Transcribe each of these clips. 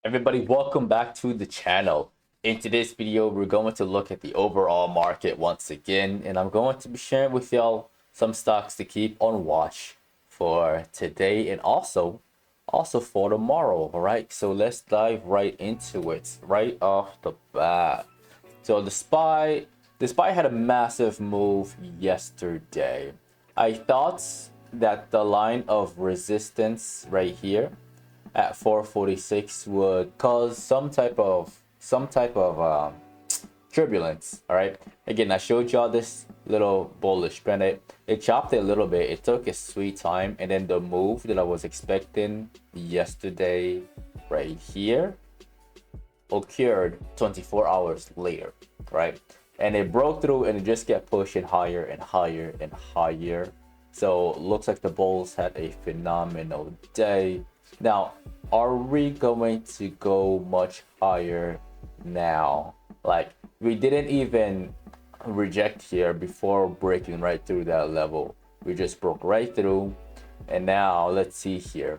Everybody, welcome back to the channel. In today's video, we're going to look at the overall market once again, and I'm going to be sharing with y'all some stocks to keep on watch for today and also for tomorrow. All right, so let's dive right into it right off the bat. So the SPY had a massive move yesterday. I thought that the line of resistance right here at 446 would cause some type of turbulence. All right, again, I showed y'all this little bullish trend. It chopped it a little bit. It took its sweet time, and then the move that I was expecting yesterday right here occurred 24 hours later, right? And it broke through and it just kept pushing higher and higher and higher. So looks like the bulls had a phenomenal day. Now, are we going to go much higher now? Like, we didn't even reject here before breaking right through that level. We just broke right through. And now let's see here.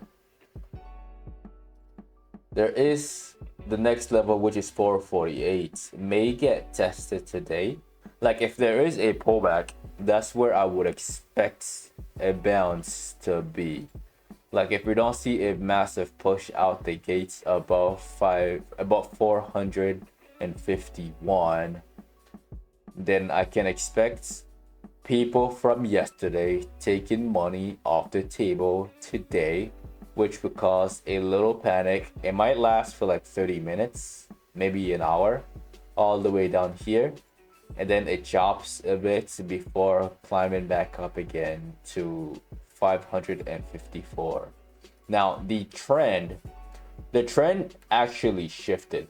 There is the next level, which is 448, may get tested today. Like, if there is a pullback, that's where I would expect a bounce to be. Like, if we don't see a massive push out the gates above 451, then I can expect people from yesterday taking money off the table today, which would cause a little panic. It might last for like 30 minutes, maybe an hour, all the way down here, and then it chops a bit before climbing back up again to 554. Now the trend actually shifted.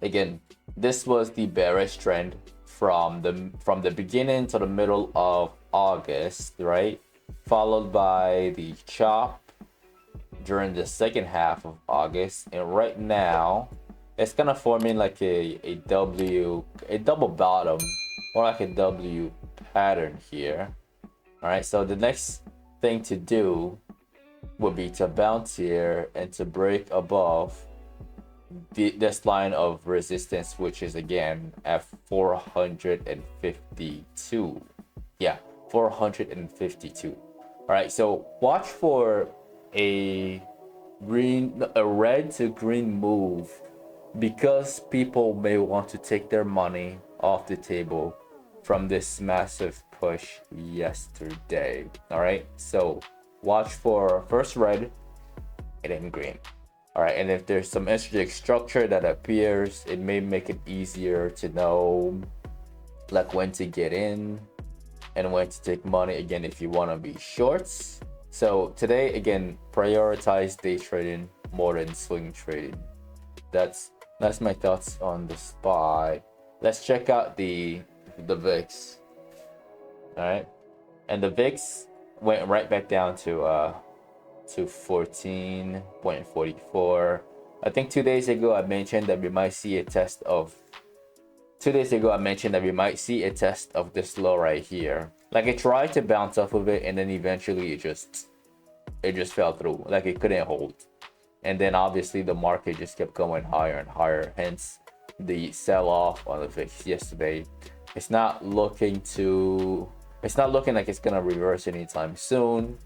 Again, this was the bearish trend from the beginning to the middle of August, right? Followed by the chop during the second half of August, and right now it's kind of forming like a double bottom, or like a W pattern here. All right, so the next thing to do would be to bounce here and to break above this line of resistance, which is again at 452. Yeah, 452. All right, so watch for a red to green move, because people may want to take their money off the table from this massive push yesterday. All right, so watch for first red and then green. All right, and if there's some strategic structure that appears, it may make it easier to know like when to get in and when to take money again if you want to be shorts. So today, again, prioritize day trading more than swing trading. That's my thoughts on the SPY. Let's check out the VIX. All right, and the VIX went right back down to 14.44. I think 2 days ago I mentioned that we might see a test of 2 days ago I mentioned that we might see a test of this low right here. Like, it tried to bounce off of it, and then eventually it just fell through. Like, it couldn't hold. And then obviously the market just kept going higher and higher, hence the sell-off on the VIX yesterday. It's not looking like it's gonna reverse anytime soon.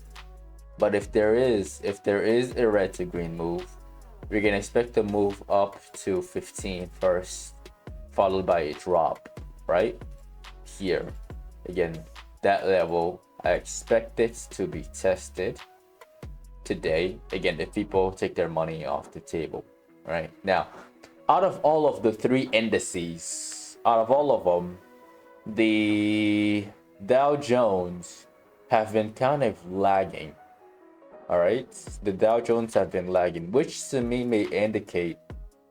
But if there is a red to green move, we can expect to move up to 15 first, followed by a drop right here. Again, that level, I expect it to be tested today. Again, if people take their money off the table. Right now, out of all of the three indices, out of all of them, the Dow Jones have been kind of lagging. All right, the Dow Jones have been lagging, which to me may indicate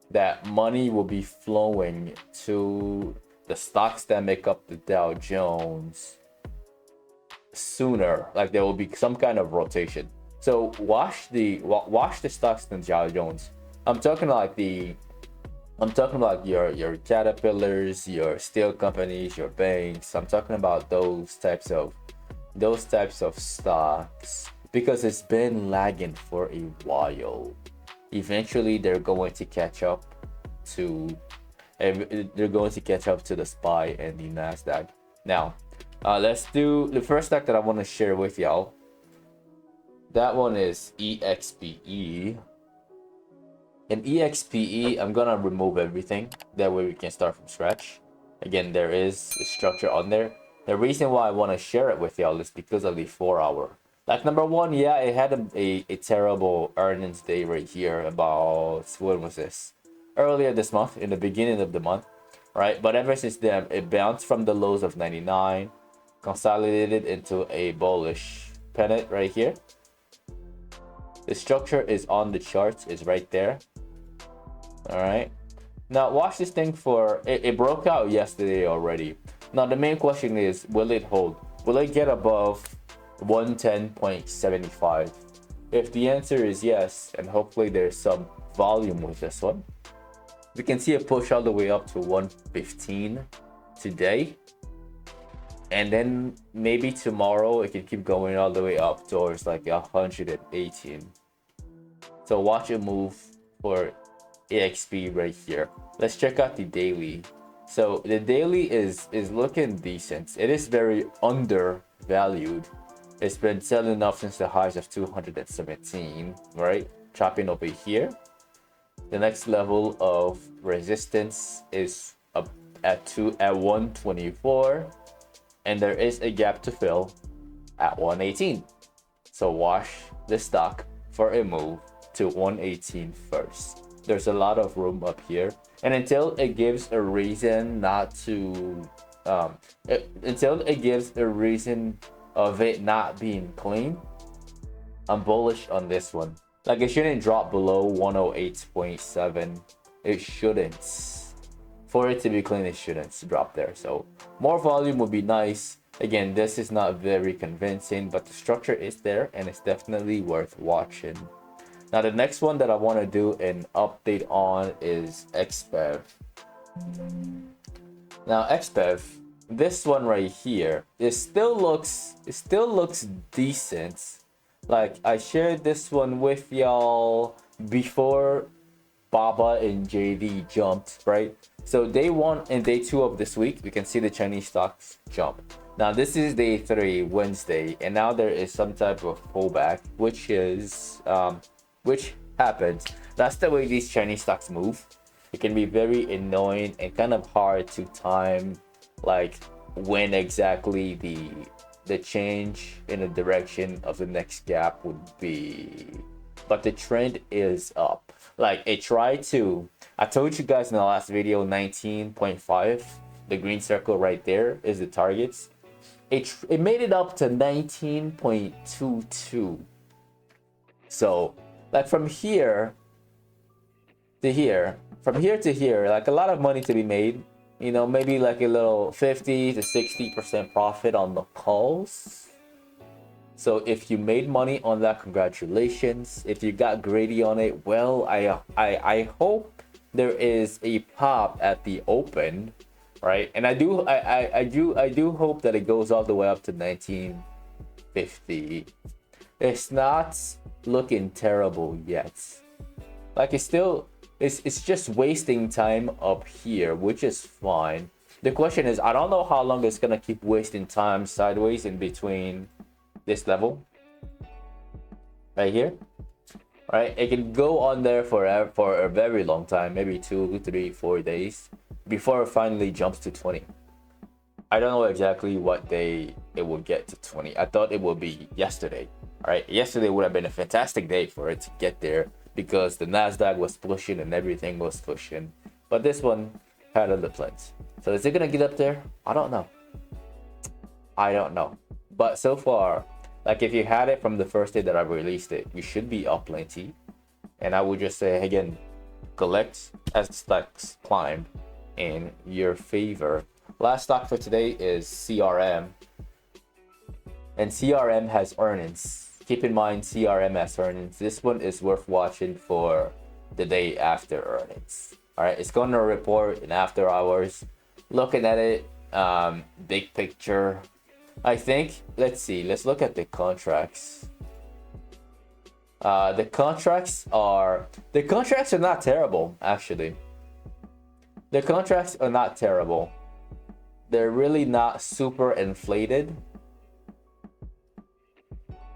that money will be flowing to the stocks that make up the Dow Jones sooner. Like, there will be some kind of rotation. So watch the stocks in the Dow Jones. I'm talking like your Caterpillars, your steel companies, your banks. I'm talking about those types of stocks, because it's been lagging for a while. eventually they're going to catch up to the SPY and the Nasdaq. Now, let's do the first stock that I want to share with y'all. That one is EXPE. In EXPE, I'm gonna remove everything. That way we can start from scratch. Again, there is a structure on there. The reason why I want to share it with y'all is because of the 4-hour. Like, number one, yeah, it had a terrible earnings day right here about, when was this? Earlier this month, in the beginning of the month, right? But ever since then, it bounced from the lows of 99, consolidated into a bullish pennant right here. The structure is on the charts, is right there. All right. Now watch this thing for it broke out yesterday already. Now the main question is, will it hold? Will it get above 110.75? If the answer is yes, and hopefully there's some volume with this one, we can see a push all the way up to 115 today. And then maybe tomorrow it can keep going all the way up towards like 118. So watch it move for EXP right here. Let's check out the daily. So the daily is looking decent. It is very undervalued. It's been selling off since the highs of 217, right? Chopping over here. The next level of resistance is up at 124. And there is a gap to fill at 118. So watch the stock for a move to 118 first. There's a lot of room up here, and until it gives a reason not to, until it gives a reason of it not being clean, I'm bullish on this one. Like, it shouldn't drop below 108.7. It shouldn't. For it to be clean, it shouldn't drop there. So more volume would be nice. Again, this is not very convincing, but the structure is there and it's definitely worth watching. Now the next one that I want to do an update on is XPEV. Now XPEV, this one right here, it still looks decent. Like, I shared this one with y'all before Baba and JD jumped, right? So day 1 and day 2 of this week, we can see the Chinese stocks jump. Now this is day 3, Wednesday, and now there is some type of pullback, which happens. That's the way these Chinese stocks move. It can be very annoying and kind of hard to time, like, when exactly the change in the direction of the next gap would be. But the trend is up. Like, it tried to, I told you guys in the last video, 19.5, the green circle right there is the targets. It made it up to 19.22. So, like, from here to here, like, a lot of money to be made. You know, maybe like a little 50 to 60% profit on the calls. So if you made money on that, congratulations. If you got greedy on it, well, I hope there is a pop at the open, right? And I do hope that it goes all the way up to 1950. It's not looking terrible yet. Like, it's just wasting time up here, which is fine. The question is, I don't know how long it's gonna keep wasting time sideways in between this level right here, right? It can go on there for a very long time, maybe 2, 3, 4 days before it finally jumps to 20. I don't know exactly what day it will get to 20. I thought it would be yesterday. All right, yesterday would have been a fantastic day for it to get there because the Nasdaq was pushing and everything was pushing, but this one had other plans. So is it gonna get up there? I don't know. But so far, like, if you had it from the first day that I released it, you should be up plenty. And I would just say, again, collect as the stocks climb in your favor. Last stock for today is CRM. And CRM has earnings. Keep in mind, CRM has earnings. This one is worth watching for the day after earnings. All right, it's going to report in after hours. Looking at it, big picture, I think, let's see, let's look at the contracts. The contracts are not terrible, actually. The contracts are not terrible. They're really not super inflated.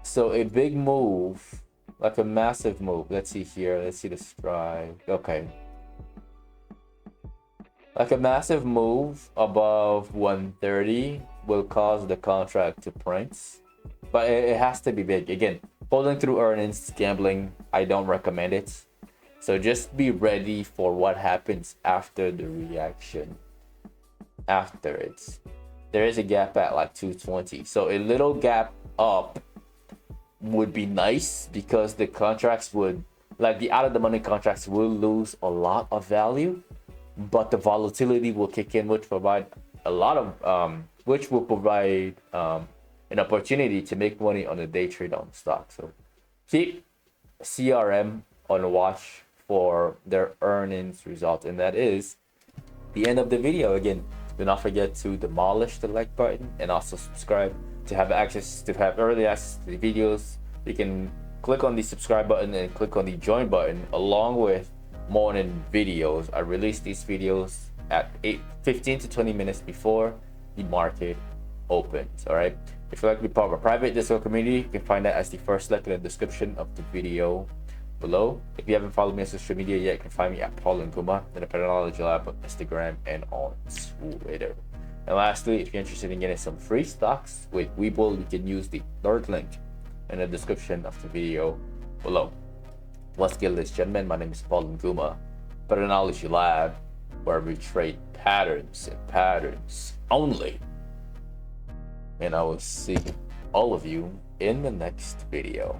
So a big move, like a massive move. Let's see here. Let's see the strike. Okay. Like a massive move above 130 will cause the contract to print. But it has to be big. Again, holding through earnings, gambling, I don't recommend it. So just be ready for what happens after the reaction. After it. There is a gap at like 220. So a little gap up would be nice because the contracts would, like the out of the money contracts will lose a lot of value, but the volatility will kick in, which provide a lot of which will provide an opportunity to make money on a day trade on stock. So keep CRM on watch for their earnings result, and that is the end of the video. Again, do not forget to demolish the like button and also subscribe to have early access to the videos. You can click on the subscribe button and click on the join button along with morning videos. I release these videos at 15 to 20 minutes before the market opens. All right, if you'd like to be part of a private Discord community, you can find that as the first link in the description of the video below. If you haven't followed me on social media yet, you can find me at NGumah in the Patternology Lab on Instagram and on Twitter. And lastly, if you're interested in getting some free stocks with Webull, you can use the third link in the description of the video below. Once again, ladies and gentlemen, my name is NGumah, Patternology Lab, where we trade patterns and patterns only. And I will see all of you in the next video.